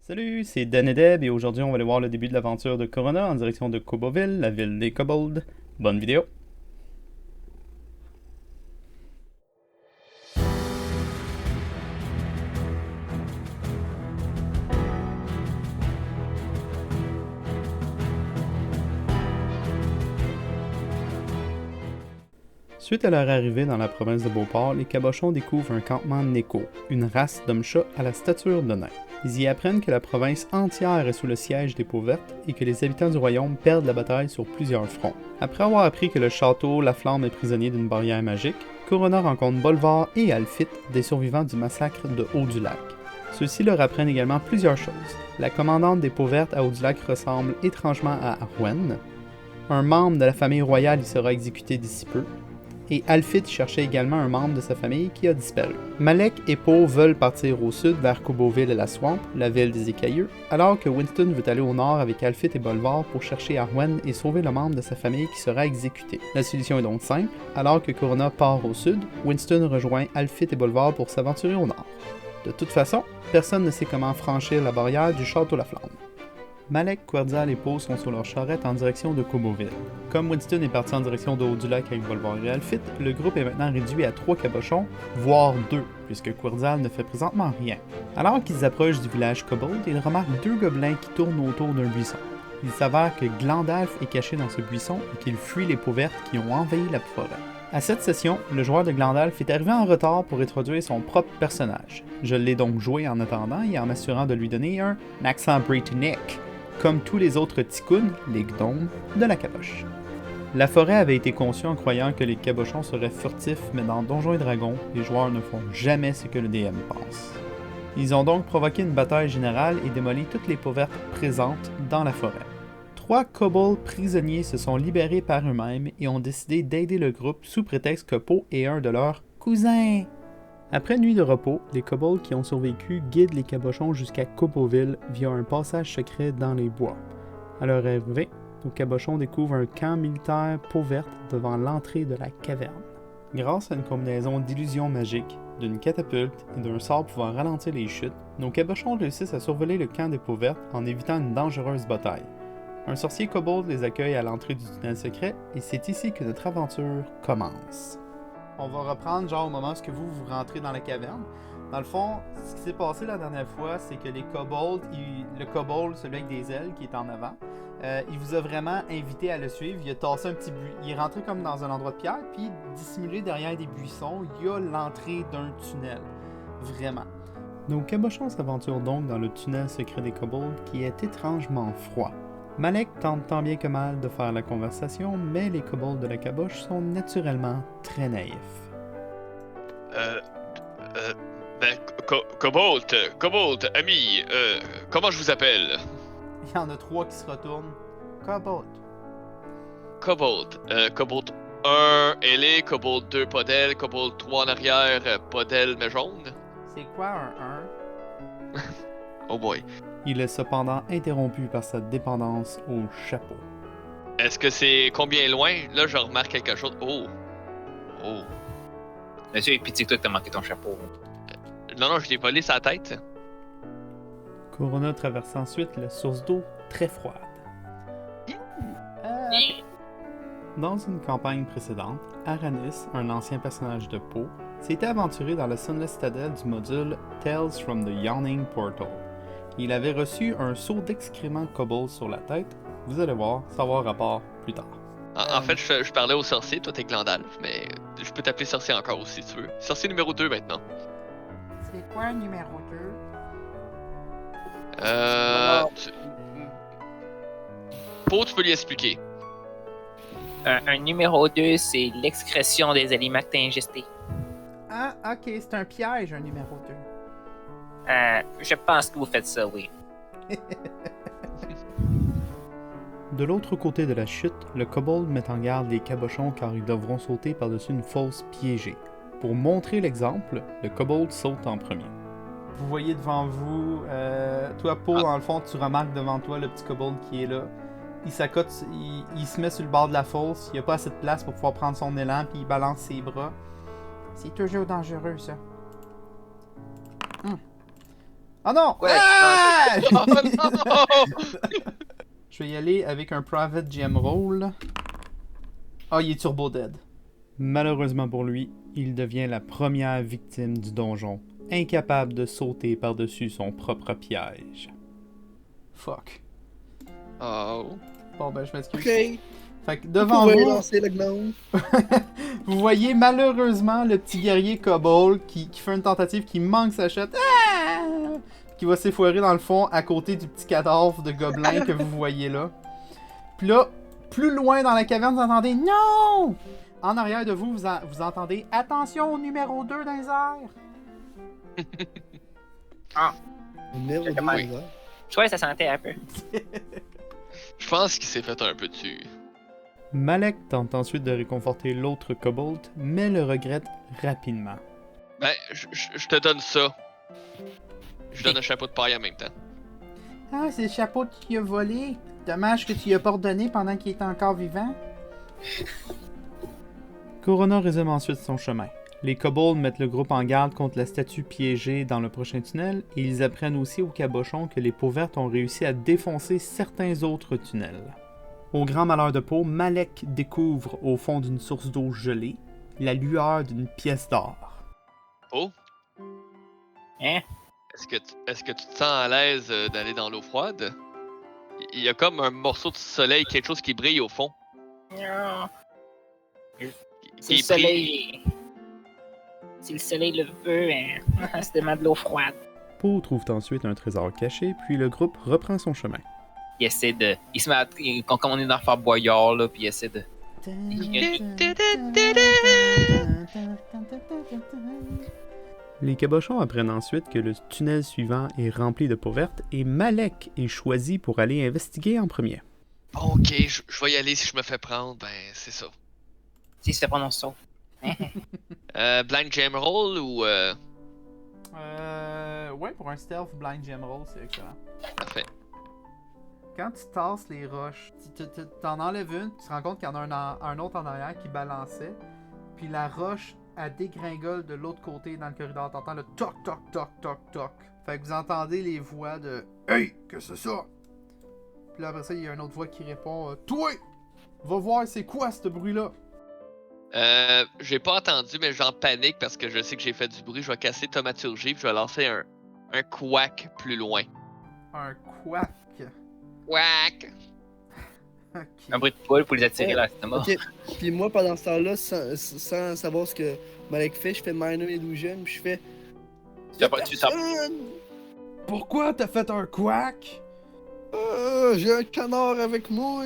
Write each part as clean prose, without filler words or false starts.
Salut, c'est Dan et Deb et aujourd'hui on va aller voir le début de l'aventure de Corona en direction de Coboville, la ville des kobolds. Bonne vidéo! Suite à leur arrivée dans la province de Beauport, les cabochons découvrent un campement Neko, une race d'hommes-chats à la stature de nains. Ils y apprennent que la province entière est sous le siège des peaux vertes et que les habitants du royaume perdent la bataille sur plusieurs fronts. Après avoir appris que le château La Flamme est prisonnier d'une barrière magique, Corona rencontre Bolvar et Alphite, des survivants du massacre de Haut-du-Lac. Ceux-ci leur apprennent également plusieurs choses. La commandante des peaux vertes à Haut-du-Lac ressemble étrangement à Arwen. Un membre de la famille royale y sera exécuté d'ici peu. Et Alphite cherchait également un membre de sa famille qui a disparu. Malek et Poe veulent partir au sud vers Coboville et la Swamp, la ville des écailleux, alors que Winston veut aller au nord avec Alphite et Bolvar pour chercher Arwen et sauver le membre de sa famille qui sera exécuté. La solution est donc simple, alors que Corona part au sud, Winston rejoint Alphite et Bolvar pour s'aventurer au nord. De toute façon, personne ne sait comment franchir la barrière du château La Flamme. Malek, Querdial et Poe sont sur leur charrette en direction de Coboville. Comme Winston est parti en direction de Haut-du-Lac avec Bolvar et Alphite, le groupe est maintenant réduit à 3 cabochons, voire 2, puisque Querdial ne fait présentement rien. Alors qu'ils approchent du village Kobold, ils remarquent 2 gobelins qui tournent autour d'un buisson. Il s'avère que Glandalf est caché dans ce buisson et qu'il fuit les peaux vertes qui ont envahi la forêt. À cette session, le joueur de Glandalf est arrivé en retard pour introduire son propre personnage. Je l'ai donc joué en attendant et en m'assurant de lui donner un accent britannique, comme tous les autres ticounes, les gnomes, de la caboche. La forêt avait été conçue en croyant que les cabochons seraient furtifs, mais dans Donjons et Dragons, les joueurs ne font jamais ce que le DM pense. Ils ont donc provoqué une bataille générale et démoli toutes les peaux vertes présentes dans la forêt. 3 kobolds prisonniers se sont libérés par eux-mêmes et ont décidé d'aider le groupe sous prétexte que Poe est un de leurs cousins. Après une nuit de repos, les kobolds qui ont survécu guident les cabochons jusqu'à Coboville via un passage secret dans les bois. À leur arrivée, nos cabochons découvrent un camp militaire peau verte devant l'entrée de la caverne. Grâce à une combinaison d'illusions magiques, d'une catapulte et d'un sort pouvant ralentir les chutes, nos cabochons réussissent à survoler le camp des peaux vertes en évitant une dangereuse bataille. Un sorcier kobold les accueille à l'entrée du tunnel secret et c'est ici que notre aventure commence. On va reprendre genre au moment où vous rentrez dans la caverne. Dans le fond, ce qui s'est passé la dernière fois, c'est que les kobolds, le kobold, celui avec des ailes qui est en avant, il vous a vraiment invité à le suivre. Il a tassé un petit il est rentré comme dans un endroit de pierre, puis dissimulé derrière des buissons, il y a l'entrée d'un tunnel. Vraiment. Nos cabochons s'aventurent donc dans le tunnel secret des kobolds qui est étrangement froid. Malek tente tant bien que mal de faire la conversation, mais les kobolds de la caboche sont naturellement très naïfs. Kobold, ami, comment je vous appelle? Il y en a 3 qui se retournent. Kobold. Kobold 1, ailé, Kobold 2, pas d'aile, Kobold 3 en arrière, pas d'aile mais jaune. C'est quoi un 1? Oh boy. Il est cependant interrompu par sa dépendance au chapeau. Est-ce que c'est combien loin? Là, je remarque quelque chose. Oh. Monsieur, et pitié que toi, t'as manqué ton chapeau. Non, je l'ai volé sa tête. Corona traverse ensuite la source d'eau très froide. Dans une campagne précédente, Aranis, un ancien personnage de Poe, s'était aventuré dans la Sunless Citadel du module Tales from the Yawning Portal. Il avait reçu un seau d'excréments kobold sur la tête. Vous allez voir, ça va avoir rapport plus tard. En fait, je parlais au sorcier, toi t'es Glandalf, mais je peux t'appeler sorcier encore aussi si tu veux. Sorcier numéro 2 maintenant. C'est quoi numéro 2? Poe, tu peux lui expliquer. Un numéro 2, c'est l'excrétion des aliments que t'as ingestés. Ah, ok, c'est un piège, un numéro 2. Je pense que vous faites ça, oui. De l'autre côté de la chute, le kobold met en garde les cabochons car ils devront sauter par-dessus une fosse piégée. Pour montrer l'exemple, le kobold saute en premier. Vous voyez devant vous, toi Poe, dans le fond, tu remarques devant toi le petit kobold qui est là. Il s'accote, il se met sur le bord de la fosse, il n'y a pas assez de place pour pouvoir prendre son élan, puis il balance ses bras. C'est toujours dangereux, ça. Ah non! Ouais, Ah! Oh non! Je vais y aller avec un Private GM Roll. Ah, il est turbo dead. Malheureusement pour lui, il devient la première victime du donjon, incapable de sauter par-dessus son propre piège. Fuck. Oh. Bon ben, je m'excuse. Ok. Fait que Vous devant pouvez vous, lancer le gnome. vous voyez malheureusement le petit guerrier kobold qui fait une tentative qui manque sa shot. Ah! Qui va s'effoirer dans le fond à côté du petit cadavre de gobelin que vous voyez là. Puis là, plus loin dans la caverne, vous entendez non! En arrière de vous, vous entendez attention au numéro 2 dans les airs. Numéro Je 2, commence. là. Je trouvais que ça sentait un peu. Je pense qu'il s'est fait un peu dessus. Malek tente ensuite de réconforter l'autre kobold, mais le regrette rapidement. Ben, je te donne ça. Je donne un chapeau de paille en même temps. Ah, c'est le chapeau que tu as volé. Dommage que tu y as pas redonné pendant qu'il était encore vivant. Corona résume ensuite son chemin. Les kobolds mettent le groupe en garde contre la statue piégée dans le prochain tunnel, et ils apprennent aussi aux cabochons que les peaux vertes ont réussi à défoncer certains autres tunnels. Au grand malheur de Poe, Malek découvre au fond d'une source d'eau gelée la lueur d'une pièce d'or. Oh? Hein? Est-ce que tu te sens à l'aise d'aller dans l'eau froide? Il y a comme un morceau de soleil, quelque chose qui brille au fond. Non. Qui C'est le est soleil. Si le soleil le veut, hein. C'est de l'eau froide. Poe trouve ensuite un trésor caché, puis le groupe reprend son chemin. Il essaie de. Il se met à. Comme on est dans Fort Boyard, là, puis il essaie de. Les cabochons apprennent ensuite que le tunnel suivant est rempli de peaux vertes et Malek est choisi pour aller investiguer en premier. Ok, je vais y aller si je me fais prendre, ben c'est ça. S'il se fait prendre en saut. Blind Jam Roll ou... Ouais, pour un stealth blind gem roll, c'est excellent. Parfait. Quand tu tasses les roches, t'en enlèves une, tu te rends compte qu'il y en a un autre en arrière qui balançait, puis la roche, elle dégringole de l'autre côté dans le corridor. T'entends le toc toc toc toc toc. Fait que vous entendez les voix de Hey, que c'est ça? Puis là, après ça, il y a une autre voix qui répond Toi! Va voir c'est quoi ce bruit-là? J'ai pas entendu, mais j'en panique parce que je sais que j'ai fait du bruit. Je vais casser Thaumaturgie puis je vais lancer un quack plus loin. Un quack. Quack! Ok. Un bruit de poule pour les attirer là, c'est mort. Ok. Puis moi, pendant ce temps-là, sans savoir ce que Malek fait, je fais Minor Illusion, puis je fais. Tu t'en- Pourquoi t'as fait un quack? J'ai un canard avec moi.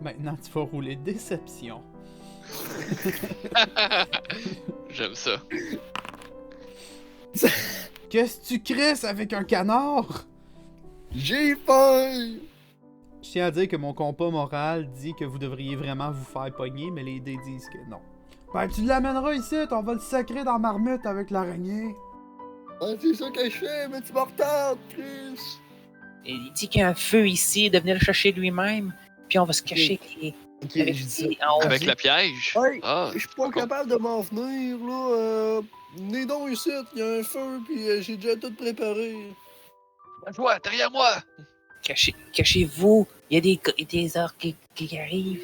Maintenant, tu vas rouler déception. J'aime ça. Qu'est-ce que tu crisses avec un canard? J'ai faim. Je tiens à dire que mon compas moral dit que vous devriez vraiment vous faire pogner, mais les dés disent que non. Ben, tu l'amèneras ici, on va le sacrer dans la marmite avec l'araignée. Ah, c'est ça que je fais, mais tu me retardes plus. Et il dit qu'il y a un feu ici, de venir le chercher lui-même, puis on va se cacher Ok, avec je dis ça. en haut. Avec le piège? Hey, Ah, je suis pas capable de m'en venir, là. Venez donc ici, il y a un feu, puis j'ai déjà tout préparé. toi, derrière moi! Cachez-vous, il y a des orques qui arrivent.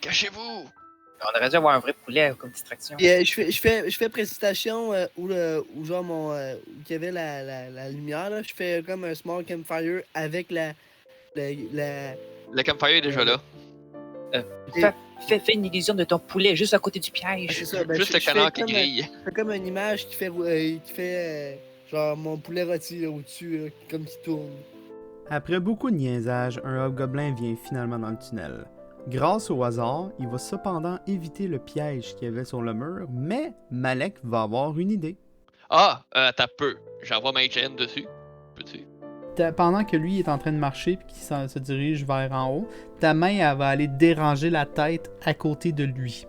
Cachez-vous! On aurait dû avoir un vrai poulet comme distraction. Puis je fais précipitation où genre où il y avait la lumière, là. Je fais comme un small campfire avec la Le campfire est déjà là. Fais une illusion de ton poulet juste à côté du piège. c'est ça, ben, Juste je- le je canard fais qui comme, grille. Je fais comme une image qui fait genre mon poulet rôti là, au-dessus, là, comme qui tourne. Après beaucoup de niaisages, un hobgoblin vient finalement dans le tunnel. Grâce au hasard, il va cependant éviter le piège qu'il y avait sur le mur, mais Malek va avoir une idée. Ah, t'as peu. J'envoie ma HN dessus. Peux-tu? Pendant que lui est en train de marcher et qu'il se dirige vers en haut, ta main elle va aller déranger la tête à côté de lui.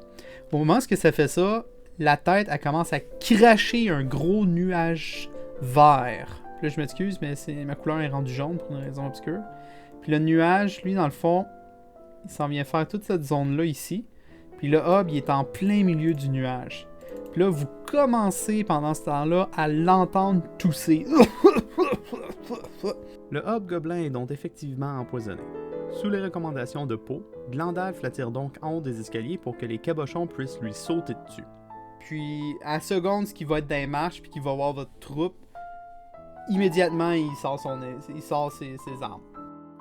Au moment où ça fait ça, la tête elle commence à cracher un gros nuage vert. Puis là je m'excuse, mais ma couleur est rendue jaune pour une raison obscure. Puis le nuage, lui dans le fond, il s'en vient faire toute cette zone-là ici. Puis le hub, il est en plein milieu du nuage. Puis là, vous commencez pendant ce temps-là à l'entendre tousser. Le hobgoblin est donc effectivement empoisonné. Sous les recommandations de Poe, Glandalf l'attire donc en haut des escaliers pour que les cabochons puissent lui sauter dessus. Puis, à la seconde, ce qui va être dans les marches, puis qu'il va voir votre troupe, immédiatement, il sort ses armes.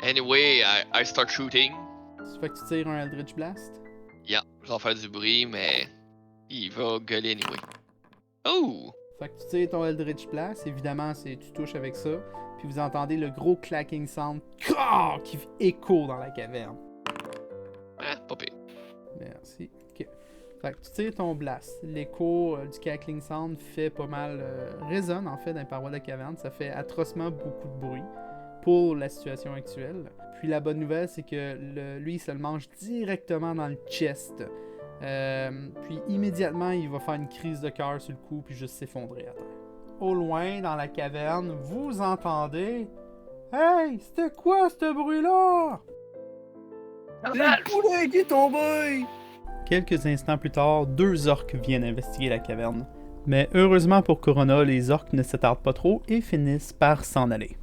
Anyway, I start shooting. Ça fait que tu tires un Eldritch Blast. Yeah, je vais faire du bruit, mais il va gueuler anyway. Oh! Fait que tu tires ton Eldritch Blast, évidemment, tu touches avec ça, puis vous entendez le gros clacking sound qui écho dans la caverne. Ah, pas pire. Merci. Ok. Fait que tu tires ton blast. L'écho du cackling sound fait pas mal, résonne en fait dans les parois de la caverne. Ça fait atrocement beaucoup de bruit pour la situation actuelle. Puis la bonne nouvelle, c'est que lui, il se le mange directement dans le chest. Puis immédiatement, il va faire une crise de cœur sur le coup, puis juste s'effondrer à terre. Au loin, dans la caverne, vous entendez... Hey, c'était quoi ce bruit-là? C'est le poulet qui est tombé! Quelques instants plus tard, 2 orques viennent investiguer la caverne. Mais heureusement pour Corona, les orques ne s'attardent pas trop et finissent par s'en aller.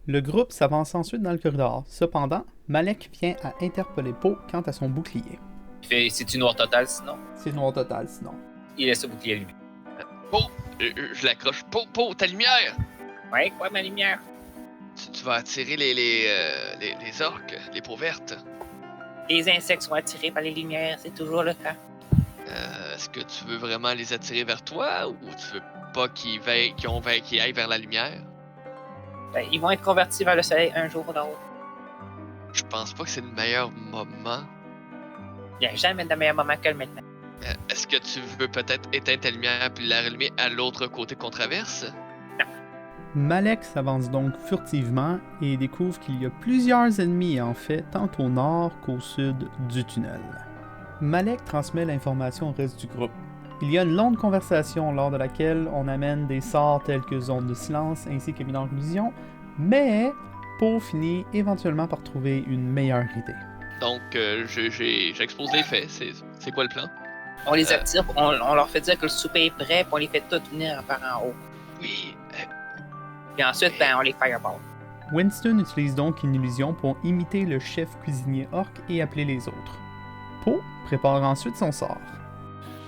Le groupe s'avance ensuite dans le corridor. Cependant, Malek vient à interpeller Poe quant à son bouclier. C'est-tu noir total sinon? C'est noir total sinon. Il laisse le bouclier allumé. Poe! Je l'accroche. Poe, ta lumière! Ouais, quoi ma lumière? Tu vas attirer les orques, les peaux vertes. Les insectes sont attirés par les lumières, c'est toujours le cas. Est-ce que tu veux vraiment les attirer vers toi ou tu veux pas qu'ils aillent vers la lumière? Ben, ils vont être convertis vers le soleil un jour ou l'autre. Je pense pas que c'est le meilleur moment. Il n'y a jamais de meilleur moment que le maintenant. Est-ce que tu veux peut-être éteindre ta lumière puis la rallumer à l'autre côté qu'on traverse? Malek s'avance donc furtivement et découvre qu'il y a plusieurs ennemis en fait, tant au nord qu'au sud du tunnel. Malek transmet l'information au reste du groupe. Il y a une longue conversation lors de laquelle on amène des sorts tels que zone de silence ainsi que mineur illusion, mais Poe finit éventuellement par trouver une meilleure idée. Donc, j'expose les faits. C'est quoi le plan? On les attire, on leur fait dire que le souper est prêt, puis on les fait tous venir par en haut. Oui. Puis ensuite, ben, on les fireball. Winston utilise donc une illusion pour imiter le chef cuisinier orc et appeler les autres. Poe prépare ensuite son sort.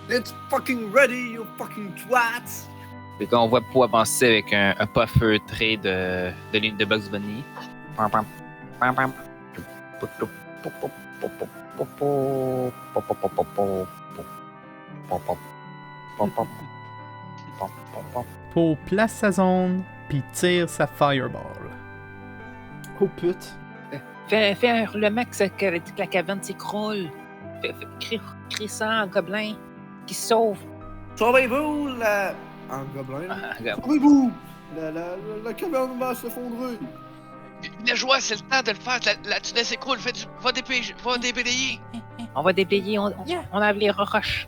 It's fucking ready, you fucking twats! Puis quand on voit Poe avancer avec un pas feutré de Bugs Bunny. Pam, pam, pam, pam. Poe place sa zone, puis tire sa fireball. Oh pute! Fais un roulement que la caverne s'écroule. Crie ça en gobelin qui se sauve. Sauvez-vous, en gobelin. Sauvez-vous! La caverne va s'effondrer. La joie, c'est le temps de le faire. La tunnel s'écroule. Va déblayer. On va déblayer, on enlève les roches.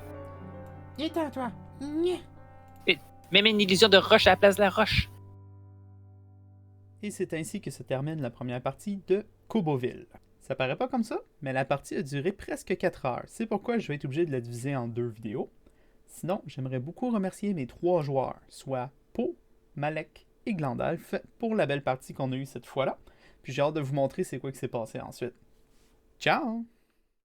Viens toi. Même une illusion de roche à la place de la roche. Et c'est ainsi que se termine la première partie de Coboville. Ça paraît pas comme ça, mais la partie a duré presque 4 heures. C'est pourquoi je vais être obligé de la diviser en 2 vidéos. Sinon, j'aimerais beaucoup remercier mes 3 joueurs, soit Poe, Malek et Glandalf, pour la belle partie qu'on a eue cette fois-là. Puis j'ai hâte de vous montrer c'est quoi qui s'est passé ensuite. Ciao!